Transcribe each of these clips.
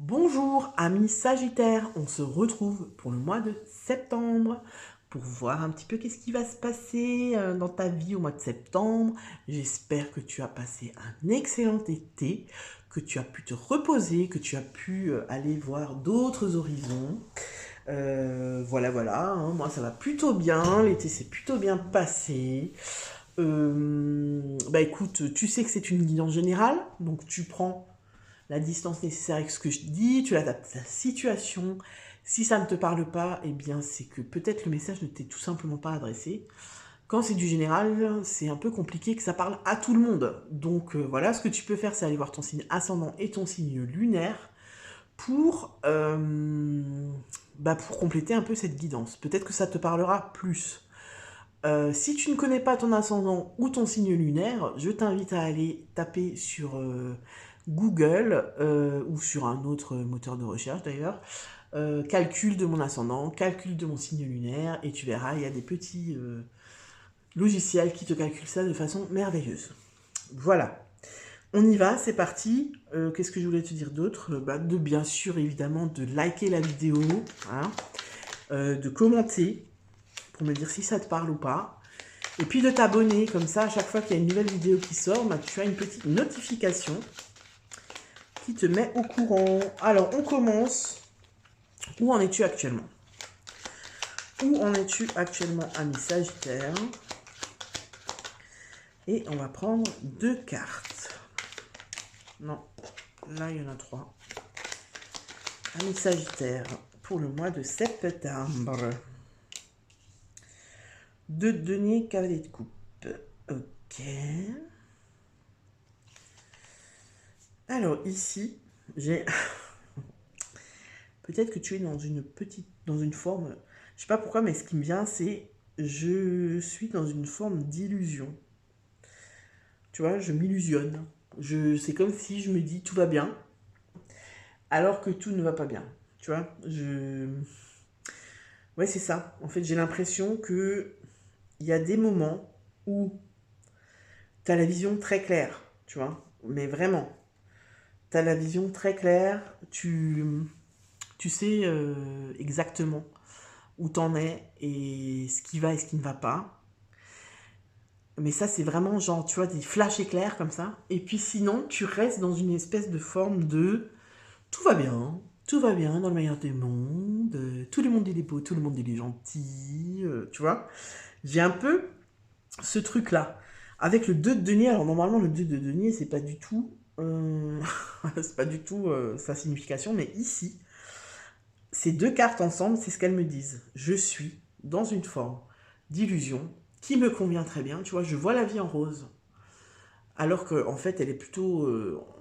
Bonjour amis Sagittaires, on se retrouve pour le mois de septembre pour voir un petit peu qu'est-ce qui va se passer dans ta vie au mois de septembre. J'espère que tu as passé un excellent été, que tu as pu te reposer, que tu as pu aller voir d'autres horizons. Voilà, hein, moi ça va plutôt bien, l'été s'est plutôt bien passé. Bah écoute, tu sais que c'est une guidance générale, donc tu prends la distance nécessaire avec ce que je dis, tu l'adaptes à ta situation. Si ça ne te parle pas, eh bien c'est que peut-être le message ne t'est tout simplement pas adressé. Quand c'est du général, c'est un peu compliqué que ça parle à tout le monde. Donc voilà, ce que tu peux faire, c'est aller voir ton signe ascendant et ton signe lunaire pour, pour compléter un peu cette guidance. Peut-être que ça te parlera plus. Si tu ne connais pas ton ascendant ou ton signe lunaire, je t'invite à aller taper sur Google ou sur un autre moteur de recherche d'ailleurs, calcul de mon ascendant, calcul de mon signe lunaire, et tu verras, il y a des petits logiciels qui te calculent ça de façon merveilleuse. Voilà, on y va, c'est parti. Qu'est-ce que je voulais te dire d'autre? De bien sûr, évidemment, de liker la vidéo, hein, de commenter pour me dire si ça te parle ou pas. Et puis de t'abonner, comme ça, à chaque fois qu'il y a une nouvelle vidéo qui sort, tu as une petite notification qui te met au courant. Alors, on commence. Où en es-tu actuellement? Où en es-tu actuellement, ami Sagittaire? Et on va prendre 2 cartes. Non, là, il y en a 3. Ami Sagittaire, pour le mois de septembre. 2 deniers, cavalier de coupe. Ok. Alors, ici, j'ai... Peut-être que tu es dans une forme, je sais pas pourquoi, mais ce qui me vient, c'est je suis dans une forme d'illusion. Tu vois, je m'illusionne. C'est comme si je me dis tout va bien, alors que tout ne va pas bien. Tu vois, ouais, c'est ça. En fait, j'ai l'impression que il y a des moments où tu as la vision très claire, tu vois, mais vraiment, tu as la vision très claire, tu sais exactement où t'en es et ce qui va et ce qui ne va pas. Mais ça, c'est vraiment genre, tu vois, des flashs éclairs comme ça. Et puis sinon, tu restes dans une espèce de forme de tout va bien dans le meilleur des mondes, tout le monde il est beau, tout le monde il est gentil, tu vois. J'ai un peu ce truc-là. Avec le 2 de denier, alors normalement le 2 de denier, c'est pas du tout, c'est pas du tout sa signification, mais ici, ces 2 cartes ensemble, c'est ce qu'elles me disent. Je suis dans une forme d'illusion qui me convient très bien. Tu vois, je vois la vie en rose. Alors qu'en fait, elle est plutôt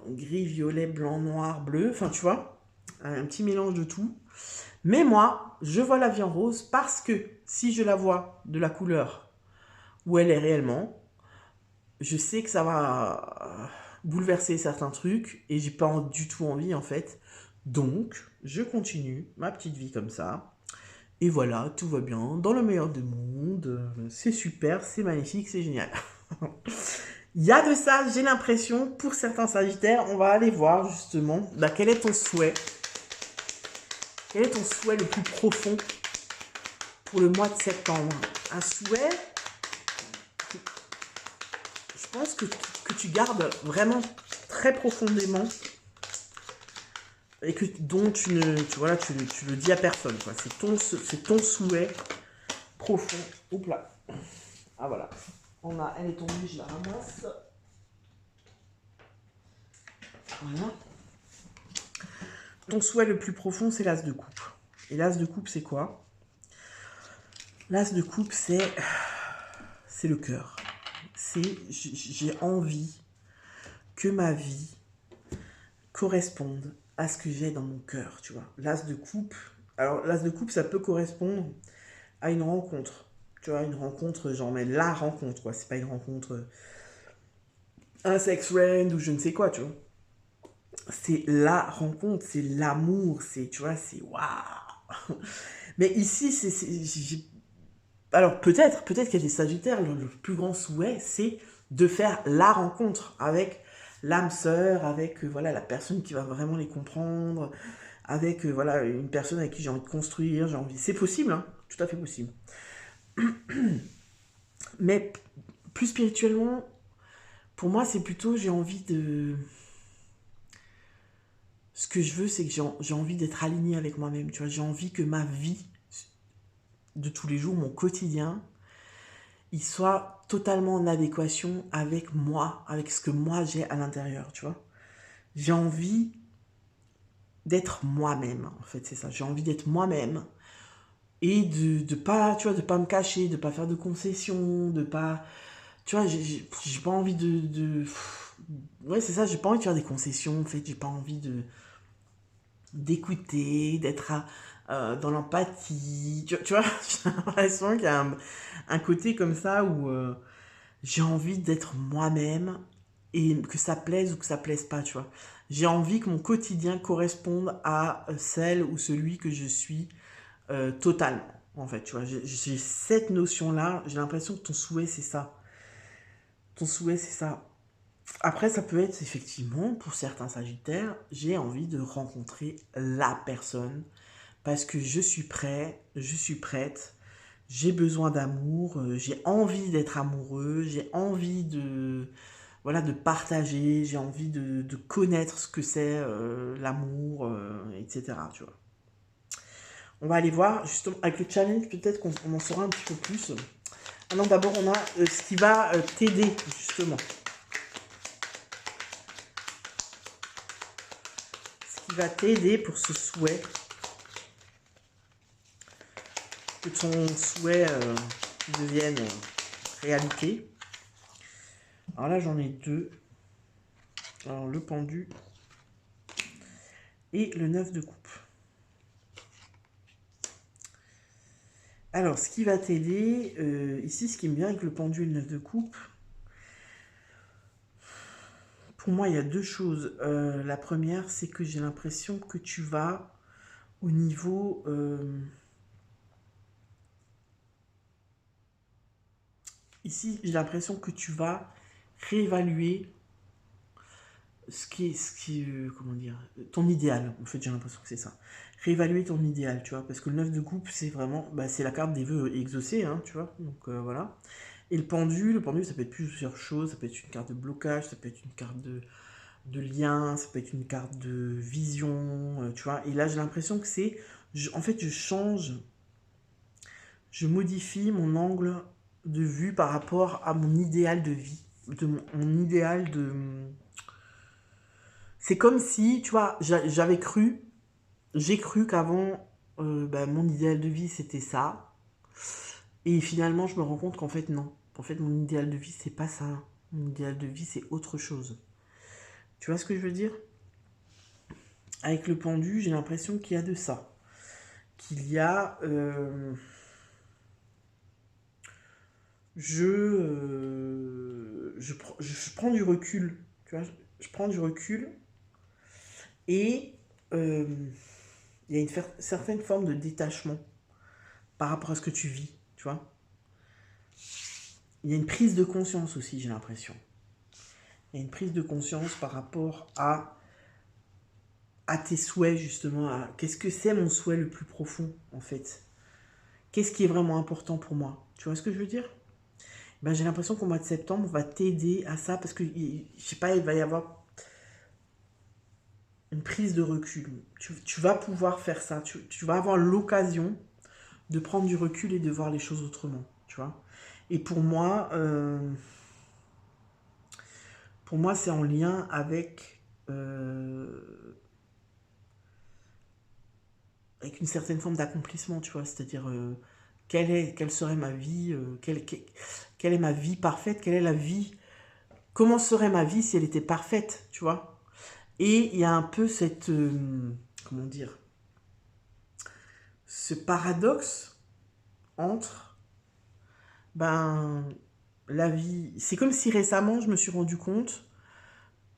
gris, violet, blanc, noir, bleu. Enfin, tu vois, un petit mélange de tout. Mais moi, je vois la vie en rose parce que si je la vois de la couleur où elle est réellement, je sais que ça va bouleverser certains trucs et j'ai pas du tout envie en fait. Donc, je continue ma petite vie comme ça. Et voilà, tout va bien, dans le meilleur des mondes, c'est super, c'est magnifique, c'est génial. Il y a de ça, j'ai l'impression, pour certains Sagittaires, on va aller voir justement quel est ton souhait. Quel est ton souhait le plus profond pour le mois de septembre? Un souhait, je pense que tu gardes vraiment très profondément et dont tu le dis à personne. C'est ton souhait profond. Oups là. Ah voilà. Elle est tombée, je la ramasse. Voilà. Ton souhait le plus profond, c'est l'as de coupe. Et l'as de coupe, c'est quoi? L'as de coupe, c'est le cœur. J'ai envie que ma vie corresponde à ce que j'ai dans mon cœur, tu vois. L'as de coupe, alors l'as de coupe, ça peut correspondre à une rencontre. Tu vois, une rencontre, genre, mais la rencontre, quoi. C'est pas une rencontre, un sex friend ou je ne sais quoi, tu vois. C'est la rencontre, c'est l'amour, tu vois, c'est waouh. Mais ici, alors peut-être qu'il y a des Sagittaires, le plus grand souhait, c'est de faire la rencontre avec l'âme sœur, avec voilà, la personne qui va vraiment les comprendre, avec voilà, une personne avec qui j'ai envie de construire, j'ai envie. C'est possible, hein, tout à fait possible. Mais plus spirituellement, pour moi, c'est plutôt j'ai envie de. Ce que je veux, c'est que j'ai envie d'être aligné avec moi-même. Tu vois, j'ai envie que ma vie de tous les jours, mon quotidien, il soit totalement en adéquation avec moi, avec ce que moi j'ai à l'intérieur, tu vois. J'ai envie d'être moi-même, en fait, c'est ça. J'ai envie d'être moi-même et de pas, tu vois, de pas me cacher, de pas faire de concessions, de pas, tu vois, j'ai pas envie ouais, c'est ça, j'ai pas envie de faire des concessions, en fait, j'ai pas envie d'écouter, d'être dans l'empathie, tu vois, j'ai l'impression qu'il y a un côté comme ça où j'ai envie d'être moi-même et que ça plaise ou que ça plaise pas, tu vois. J'ai envie que mon quotidien corresponde à celle ou celui que je suis totalement, en fait, tu vois. J'ai cette notion-là, j'ai l'impression que ton souhait, c'est ça. Ton souhait, c'est ça. Après, ça peut être effectivement, pour certains Sagittaires, j'ai envie de rencontrer la personne parce que je suis prêt, je suis prête, j'ai besoin d'amour, j'ai envie d'être amoureux, j'ai envie de, voilà, de partager, j'ai envie de connaître ce que c'est l'amour, etc. Tu vois. On va aller voir, justement, avec le challenge, peut-être qu'on en saura un petit peu plus. Ah non, d'abord, on a ce qui va t'aider, justement. Ce qui va t'aider pour ce souhait. Que ton souhait devienne réalité. Alors là, j'en ai deux. Alors, le pendu et le 9 de coupe. Alors, ce qui va t'aider, ici, ce qui me vient avec le pendu et le 9 de coupe, pour moi, il y a deux choses. La première, c'est que j'ai l'impression que tu vas au niveau... ici, j'ai l'impression que tu vas réévaluer comment dire, ton idéal. En fait, j'ai l'impression que c'est ça. Réévaluer ton idéal, tu vois, parce que le 9 de coupe, c'est vraiment, bah, c'est la carte des vœux exaucés, hein, tu vois, donc voilà. Et le pendu, ça peut être plusieurs choses, ça peut être une carte de blocage, ça peut être une carte de lien, ça peut être une carte de vision, tu vois. Et là, j'ai l'impression que en fait, je change, je modifie mon angle de vue par rapport à mon idéal de vie, mon idéal de... C'est comme si, tu vois, j'ai cru qu'avant, bah, mon idéal de vie, c'était ça. Et finalement, je me rends compte qu'en fait, non. En fait, mon idéal de vie, c'est pas ça. Mon idéal de vie, c'est autre chose. Tu vois ce que je veux dire? Avec le pendu, j'ai l'impression qu'il y a de ça. Qu'il y a... je prends du recul. Tu vois, je prends du recul. Et euh, il y a une certaine forme de détachement par rapport à ce que tu vis. Tu vois? Il y a une prise de conscience aussi, j'ai l'impression. Il y a une prise de conscience par rapport à tes souhaits, justement. Qu'est-ce que c'est mon souhait le plus profond, en fait? Qu'est-ce qui est vraiment important pour moi? Tu vois ce que je veux dire? Ben, j'ai l'impression qu'au mois de septembre, on va t'aider à ça parce que, je sais pas, il va y avoir une prise de recul. Tu vas pouvoir faire ça. Tu vas avoir l'occasion de prendre du recul et de voir les choses autrement. Tu vois? Et pour moi, c'est en lien avec une certaine forme d'accomplissement, tu vois, c'est-à-dire quelle serait ma vie, quelle est ma vie parfaite, quelle est la vie, comment serait ma vie si elle était parfaite, tu vois. Et il y a un peu comment dire, ce paradoxe entre, ben, la vie, c'est comme si récemment je me suis rendu compte,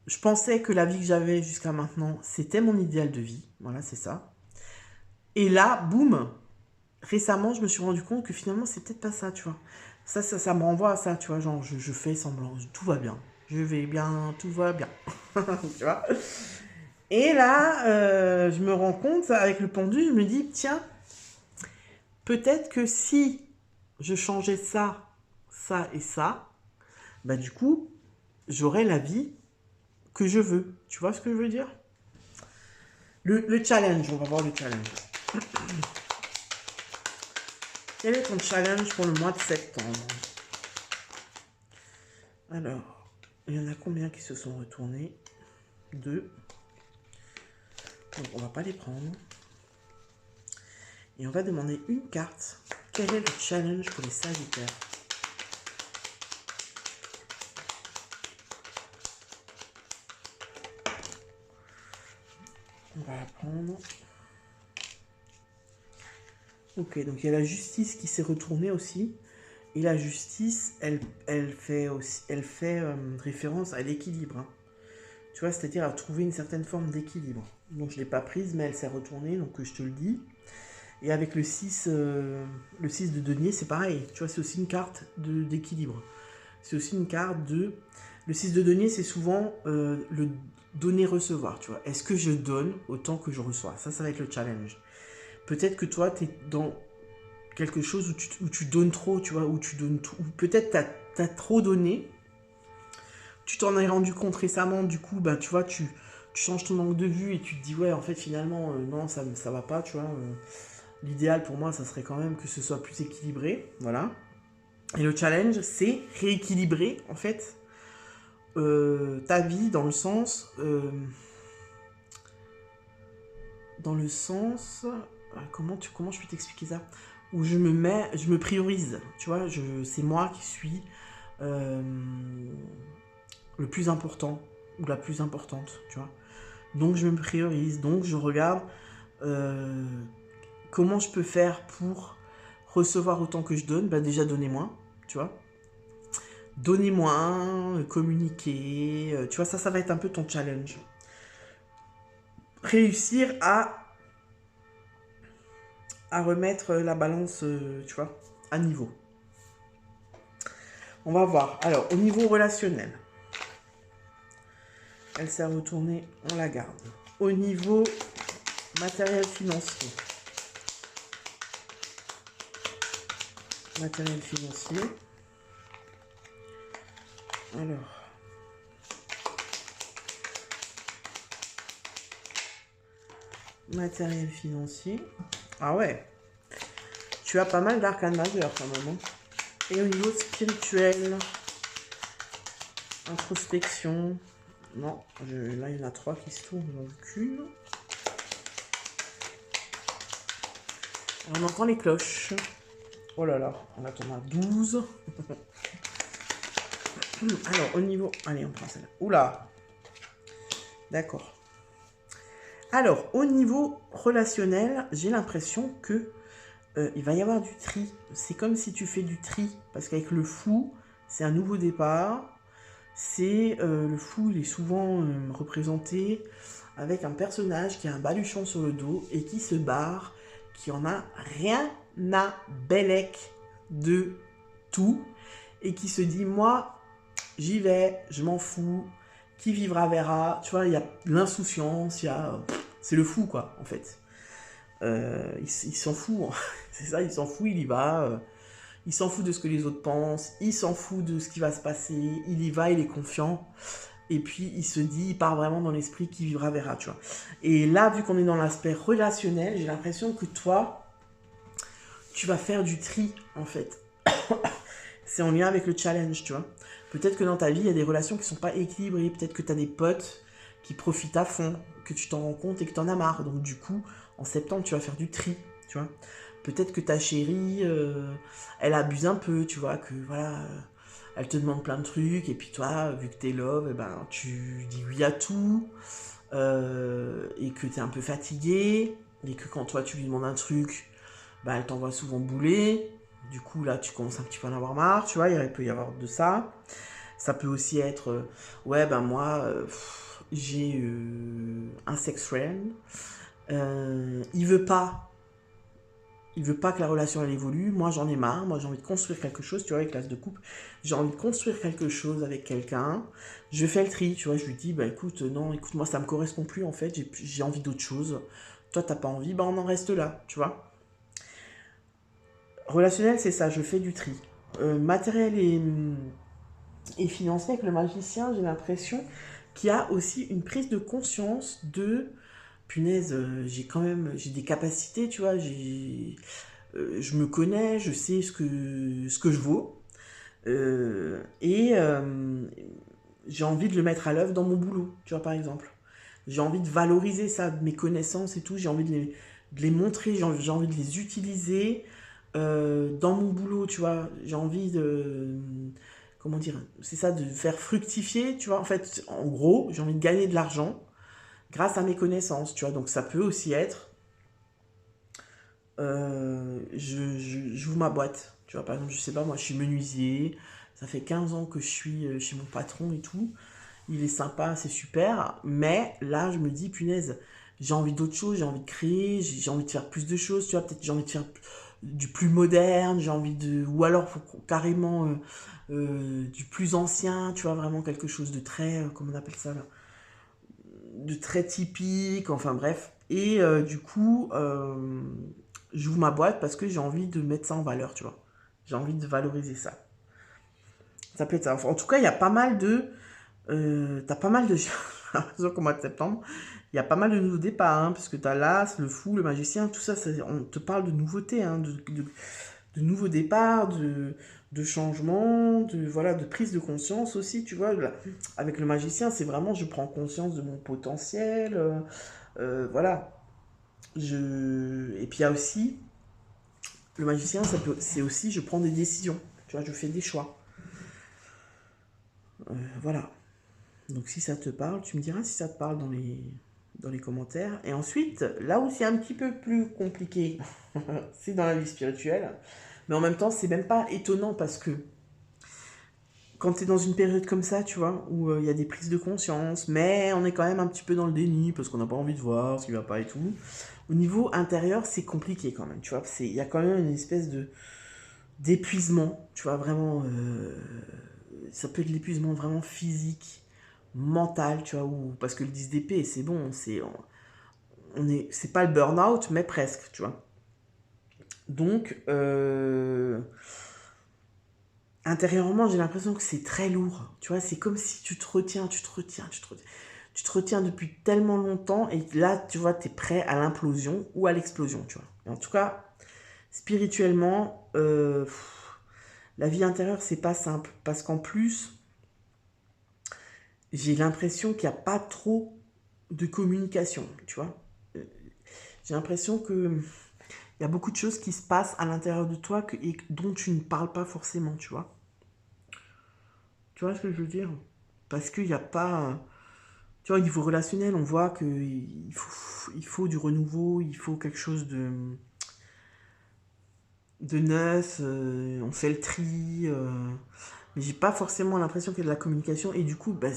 je pensais que la vie que j'avais jusqu'à maintenant, c'était mon idéal de vie, voilà, c'est ça. Et là, boum, récemment, je me suis rendu compte que finalement, c'est peut-être pas ça, tu vois. Ça me renvoie à ça, tu vois. Genre, je fais semblant, tout va bien. je vais bien, tout va bien. Tu vois. Et là, je me rends compte, avec le pendu, je me dis, tiens, peut-être que si je changeais ça, ça et ça, bah du coup, j'aurais la vie que je veux. Tu vois ce que je veux dire? Le challenge, on va voir le challenge. Quel est ton challenge pour le mois de septembre? Alors, il y en a combien qui se sont retournés? 2. Donc, on va pas les prendre. Et on va demander une carte. Quel est le challenge pour les Sagittaires? On va la prendre. Ok, donc il y a la justice qui s'est retournée aussi. Et la justice, elle fait référence à l'équilibre. Hein. Tu vois, c'est-à-dire à trouver une certaine forme d'équilibre. Donc je ne l'ai pas prise, mais elle s'est retournée, donc je te le dis. Et avec le 6 de denier, c'est pareil. Tu vois, c'est aussi une carte d'équilibre. C'est aussi une carte de... Le 6 de denier, c'est souvent le donner-recevoir, tu vois. Est-ce que je donne autant que je reçois? Ça va être le challenge. Peut-être que toi, tu es dans quelque chose où tu donnes trop, tu vois, où tu donnes tout. Ou peut-être tu as trop donné. Tu t'en es rendu compte récemment, du coup, ben, tu vois, tu changes ton angle de vue et tu te dis, ouais, en fait, finalement, non, ça va pas, tu vois. L'idéal pour moi, ça serait quand même que ce soit plus équilibré, voilà. Et le challenge, c'est rééquilibrer, en fait, ta vie dans le sens... comment je peux t'expliquer ça? Où je me priorise, tu vois, c'est moi qui suis le plus important ou la plus importante, tu vois. Donc je me priorise, donc je regarde comment je peux faire pour recevoir autant que je donne. Bah déjà donner moins, tu vois. Donner moins, communiquer, tu vois, ça va être un peu ton challenge. Réussir à remettre la balance, tu vois, à niveau. On va voir. Alors, au niveau relationnel, elle s'est retournée, on la garde. Au niveau matériel financier, alors, matériel financier, ah ouais, tu as pas mal d'arcanes majeurs quand même. Hein. Et au niveau spirituel, introspection, non, là il y en a 3 qui se tournent, donc qu'une. On entend les cloches. Oh là là, on attend à 12. Alors, au niveau... Allez, on prend celle-là. Oula. D'accord. Alors, au niveau relationnel, j'ai l'impression que il va y avoir du tri. C'est comme si tu fais du tri. Parce qu'avec le fou, c'est un nouveau départ. Le fou, il est souvent représenté avec un personnage qui a un baluchon sur le dos et qui se barre, qui en a rien à bellec de tout et qui se dit, moi, j'y vais, je m'en fous, qui vivra verra. Tu vois, il y a l'insouciance, c'est le fou, quoi, en fait. Il s'en fout, hein. C'est ça, il s'en fout, il y va. Il s'en fout de ce que les autres pensent, il s'en fout de ce qui va se passer, il y va, il est confiant. Et puis, il se dit, il part vraiment dans l'esprit qui vivra verra, tu vois. Et là, vu qu'on est dans l'aspect relationnel, j'ai l'impression que toi, tu vas faire du tri, en fait. C'est en lien avec le challenge, tu vois. Peut-être que dans ta vie, il y a des relations qui sont pas équilibrées. Peut-être que tu as des potes qui profitent à fond, que tu t'en rends compte et que tu en as marre. Donc du coup, en septembre, tu vas faire du tri, tu vois. Peut-être que ta chérie, elle abuse un peu, tu vois, que voilà, elle te demande plein de trucs, et puis toi, vu que t'es love, eh ben, tu dis oui à tout, et que t'es un peu fatigué, et que quand toi, tu lui demandes un truc, bah, elle t'envoie souvent bouler. Du coup, là, tu commences un petit peu à en avoir marre, tu vois, il peut y avoir de ça. Ça peut aussi être, ouais, ben moi, j'ai un sex friend, il veut pas il veut pas que la relation elle évolue. Moi, j'en ai marre. Moi, j'ai envie de construire quelque chose, tu vois, avec l'as de coupe. J'ai envie de construire quelque chose avec quelqu'un. Je fais le tri, tu vois. Je lui dis, bah écoute, non, écoute, moi, ça me correspond plus en fait. J'ai envie d'autre chose. Toi, t'as pas envie, bah on en reste là, tu vois. Relationnel, c'est ça. Je fais du tri. Matériel et financier avec le magicien, j'ai l'impression qu'il y a aussi une prise de conscience de punaise, j'ai des capacités, tu vois, je me connais, je sais ce que je vaux, j'ai envie de le mettre à l'œuvre dans mon boulot, tu vois, par exemple. J'ai envie de valoriser ça, mes connaissances et tout, j'ai envie de les montrer, j'ai envie de les utiliser dans mon boulot, tu vois, j'ai envie de... Comment dire? C'est ça, de faire fructifier, tu vois, en fait, en gros, j'ai envie de gagner de l'argent grâce à mes connaissances, tu vois, donc ça peut aussi être j'ouvre ma boîte. Tu vois, par exemple, je sais pas, moi, je suis menuisier. Ça fait 15 ans que je suis chez mon patron et tout. Il est sympa, c'est super. Mais là, je me dis, punaise, j'ai envie d'autre chose, j'ai envie de créer, j'ai envie de faire plus de choses. Tu vois, peut-être j'ai envie de faire du plus moderne, j'ai envie de. Ou alors, carrément du plus ancien, tu vois, vraiment quelque chose de très. Comment on appelle ça là? De très typique, enfin bref. Et du coup, j'ouvre ma boîte parce que j'ai envie de mettre ça en valeur, tu vois. J'ai envie de valoriser ça. Ça peut être ça. Enfin, en tout cas, il y a pas mal de... t'as pas mal de... J'ai l'impression qu'au mois de septembre, il y a pas mal de nouveaux départs, hein, parce que t'as l'as, le fou, le magicien, tout ça, on te parle de nouveautés, hein, de nouveaux départs, de changements, voilà, de prise de conscience aussi, tu vois. Là, avec le magicien, c'est vraiment, je prends conscience de mon potentiel, voilà. Et puis il y a aussi, le magicien, c'est aussi, je prends des décisions, tu vois, je fais des choix. Voilà. Donc si ça te parle, tu me diras si ça te parle dans les commentaires. Et ensuite, là où c'est un petit peu plus compliqué, c'est dans la vie spirituelle. Mais en même temps, c'est même pas étonnant parce que quand tu es dans une période comme ça, tu vois, où il y a des prises de conscience, mais on est quand même un petit peu dans le déni parce qu'on n'a pas envie de voir ce qui va pas et tout. Au niveau intérieur, c'est compliqué quand même, tu vois. Il y a quand même une espèce d'épuisement, tu vois, vraiment. Ça peut être l'épuisement vraiment physique, mental, tu vois, parce que le 10 d'épée, c'est bon, c'est pas le burn-out, mais presque, tu vois. Donc, intérieurement, j'ai l'impression que c'est très lourd. Tu vois, c'est comme si tu te retiens, tu te retiens, tu te retiens. Tu te retiens depuis tellement longtemps et là, tu vois, tu es prêt à l'implosion ou à l'explosion, tu vois. Et en tout cas, spirituellement, la vie intérieure, c'est pas simple. Parce qu'en plus, j'ai l'impression qu'il n'y a pas trop de communication, tu vois. J'ai l'impression que il y a beaucoup de choses qui se passent à l'intérieur de toi et dont tu ne parles pas forcément, tu vois. Tu vois ce que je veux dire? Parce qu'il n'y a pas... Tu vois, au niveau relationnel, on voit il faut du renouveau, il faut quelque chose de neuf, on fait le tri, mais j'ai pas forcément l'impression qu'il y a de la communication, et du coup, bah,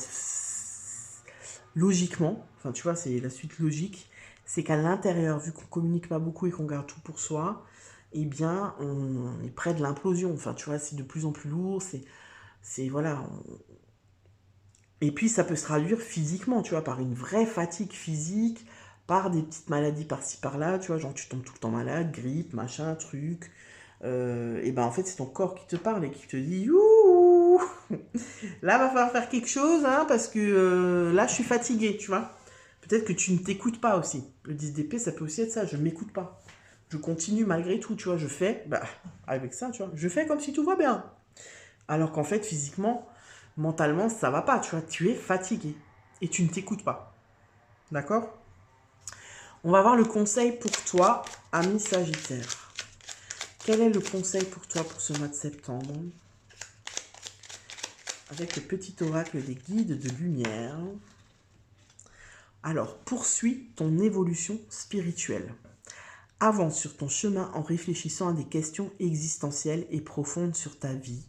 logiquement, enfin tu vois, c'est la suite logique, c'est qu'à l'intérieur, vu qu'on communique pas beaucoup et qu'on garde tout pour soi, eh bien, on est près de l'implosion. Enfin, tu vois, c'est de plus en plus lourd, voilà. Et puis, ça peut se traduire physiquement, tu vois, par une vraie fatigue physique, par des petites maladies par-ci par-là, tu vois, genre tu tombes tout le temps malade, grippe, machin, truc. Et ben en fait, c'est ton corps qui te parle et qui te dit ouh, là va falloir faire quelque chose, hein, parce que là je suis fatigué, tu vois. Peut-être que tu ne t'écoutes pas aussi. Le 10 d'épée, ça peut aussi être ça, je m'écoute pas. Je continue malgré tout, tu vois, je fais, bah, avec ça, tu vois, je fais comme si tout va bien. Alors qu'en fait, physiquement, mentalement, ça va pas, tu vois, tu es fatigué. Et tu ne t'écoutes pas. D'accord? On va voir le conseil pour toi, ami Sagittaire. Quel est le conseil pour toi pour ce mois de septembre? Avec le petit oracle des guides de lumière. Alors, poursuis ton évolution spirituelle. Avance sur ton chemin en réfléchissant à des questions existentielles et profondes sur ta vie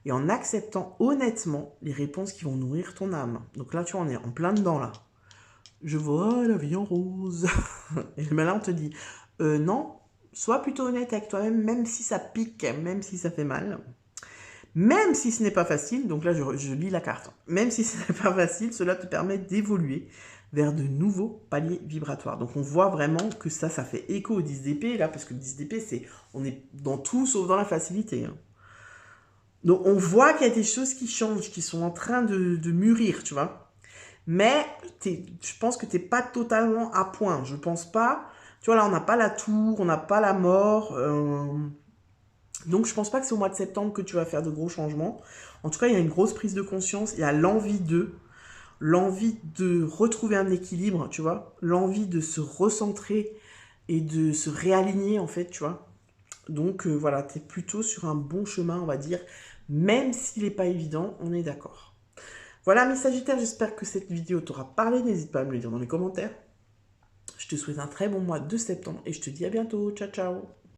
et en acceptant honnêtement les réponses qui vont nourrir ton âme. Donc là, tu vois, on est en plein dedans, là. Je vois la vie en rose. Et ben là, on te dit, non, sois plutôt honnête avec toi-même, même si ça pique, même si ça fait mal. Même si ce n'est pas facile, donc là je lis la carte, même si ce n'est pas facile, cela te permet d'évoluer vers de nouveaux paliers vibratoires. Donc on voit vraiment que ça fait écho au 10 d'épée, là, parce que le 10 d'épée, c'est, on est dans tout sauf dans la facilité. Hein. Donc on voit qu'il y a des choses qui changent, qui sont en train de mûrir, tu vois. Mais je pense que tu n'es pas totalement à point. Je pense pas, tu vois, là on n'a pas la tour, on n'a pas la mort. Donc je pense pas que c'est au mois de septembre que tu vas faire de gros changements. En tout cas, il y a une grosse prise de conscience, il y a l'envie de retrouver un équilibre, tu vois, l'envie de se recentrer et de se réaligner en fait, tu vois. Donc voilà, tu es plutôt sur un bon chemin, on va dire, même s'il n'est pas évident, on est d'accord. Voilà mes Sagittaires, j'espère que cette vidéo t'aura parlé, n'hésite pas à me le dire dans les commentaires. Je te souhaite un très bon mois de septembre et je te dis à bientôt, ciao ciao.